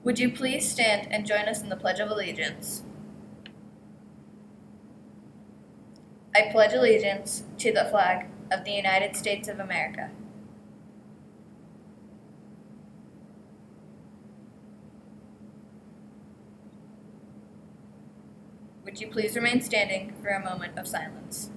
Would you please stand and join us in the Pledge of Allegiance? I pledge allegiance to the flag of the United States of America. Would you please remain standing for a moment of silence?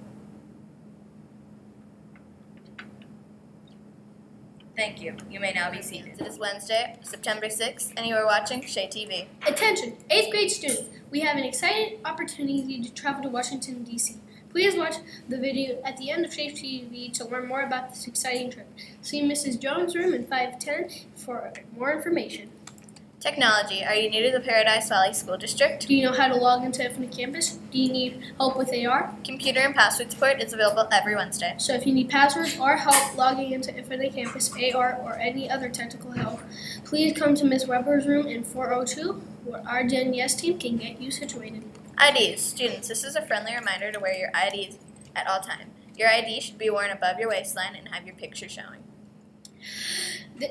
Thank you. You may now be seated. It is Wednesday, September 6th, and you are watching SheaTV. Attention, 8th grade students. We have an exciting opportunity to travel to Washington, D.C. Please watch the video at the end of SheaTV to learn more about this exciting trip. See Mrs. Jones' room in 510 for more information. Technology. Are you new to the Paradise Valley School District? Do you know how to log into Infinite Campus? Do you need help with AR? Computer and password support is available every Wednesday. So if you need passwords or help logging into Infinite Campus, AR, or any other technical help, please come to Ms. Weber's room in 402, where our Gen Yes team can get you situated. IDs. Students, this is a friendly reminder to wear your IDs at all times. Your ID should be worn above your waistline and have your picture showing.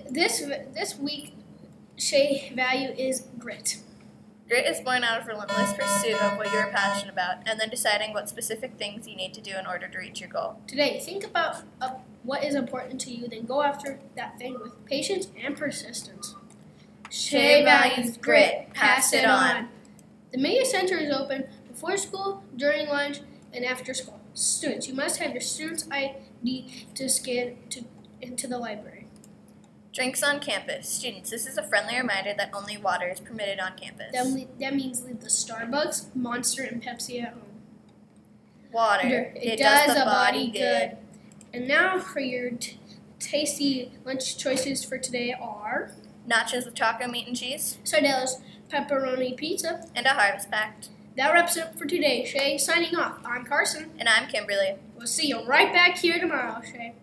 This week, Shea value is grit. Grit is born out of relentless pursuit of what you're passionate about, and then deciding what specific things you need to do in order to reach your goal. Today, think about what is important to you, then go after that thing with patience and persistence. Shea values grit. Pass it on. The media center is open before school, during lunch, and after school. Students, you must have your student's ID to scan into the library. Drinks on campus. Students, this is a friendly reminder that only water is permitted on campus. That means leave the Starbucks, Monster, and Pepsi at home. Water. It does the body good. And now for your tasty lunch choices for today are nachos with taco meat and cheese, Sardello's pepperoni pizza, and a harvest pack. That wraps it up for today. Shay signing off. I'm Carson. And I'm Kimberly. We'll see you right back here tomorrow, Shay.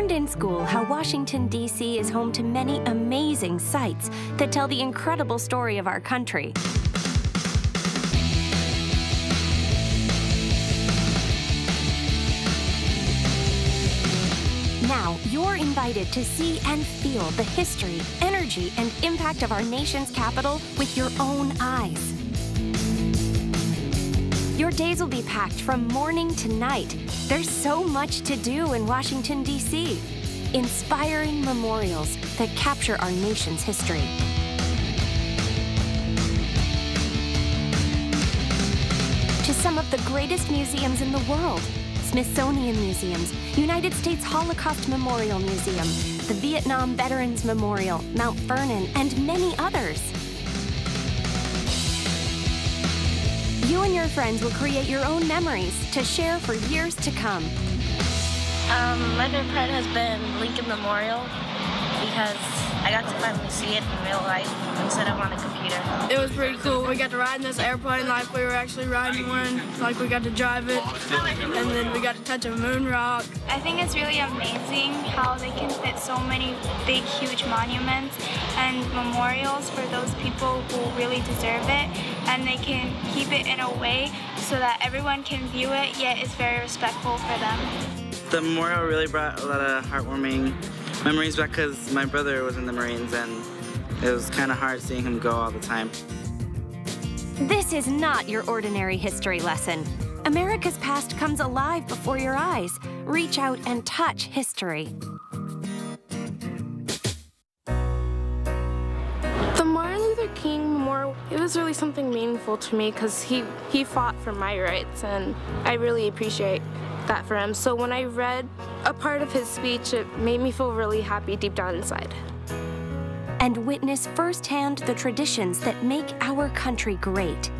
In school how Washington, D.C. is home to many amazing sites that tell the incredible story of our country. Now, you're invited to see and feel the history, energy, and impact of our nation's capital with your own eyes. Your days will be packed from morning to night. There's so much to do in Washington, D.C. Inspiring memorials that capture our nation's history. To some of the greatest museums in the world. Smithsonian Museums, United States Holocaust Memorial Museum, the Vietnam Veterans Memorial, Mount Vernon, and many others. You and your friends will create your own memories to share for years to come. My favorite part has been Lincoln Memorial because I got to finally see it in real life instead of on a computer. It was pretty cool. We got to ride in this airplane like we were actually riding one, like we got to drive it, and then we got to touch a moon rock. I think it's really amazing how they can fit so many big, huge monuments and memorials for those people who really deserve it, and they can keep it in a way so that everyone can view it, yet it's very respectful for them. The memorial really brought a lot of heartwarming memories back because my brother was in the Marines and it was kind of hard seeing him go all the time. This is not your ordinary history lesson. America's past comes alive before your eyes. Reach out and touch history. King Memorial, it was really something meaningful to me because he fought for my rights, and I really appreciate that for him. So when I read a part of his speech, it made me feel really happy deep down inside. And witness firsthand the traditions that make our country great.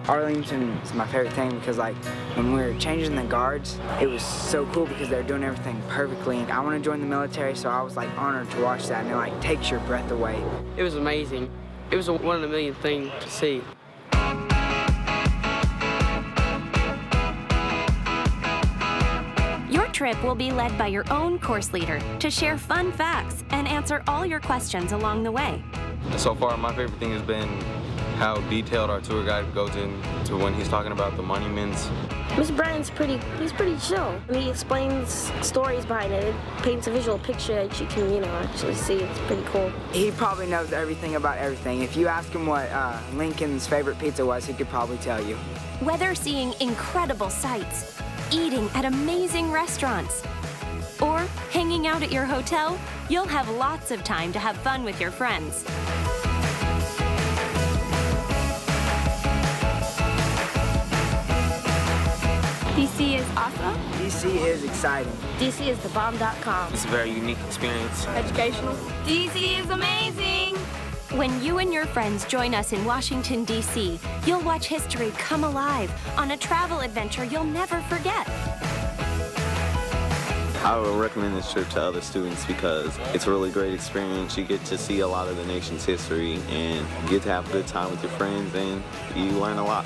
Arlington is my favorite thing because, like, when we were changing the guards, it was so cool because they're doing everything perfectly. And I want to join the military, so I was like honored to watch that, and it like takes your breath away. It was amazing. It was a one in a million thing to see. Your trip will be led by your own course leader to share fun facts and answer all your questions along the way. So far, my favorite thing has been how detailed our tour guide goes into when he's talking about the monuments. Mr. Bryan's he's pretty chill. He explains stories behind it. It paints a visual picture that you can, actually see. It's pretty cool. He probably knows everything about everything. If you ask him what Lincoln's favorite pizza was, he could probably tell you. Whether seeing incredible sights, eating at amazing restaurants, or hanging out at your hotel, you'll have lots of time to have fun with your friends. DC is awesome. DC is exciting. DC is thebomb.com. It's a very unique experience. Educational. DC is amazing. When you and your friends join us in Washington, D.C., you'll watch history come alive on a travel adventure you'll never forget. I would recommend this trip to other students because it's a really great experience. You get to see a lot of the nation's history and get to have a good time with your friends, and you learn a lot.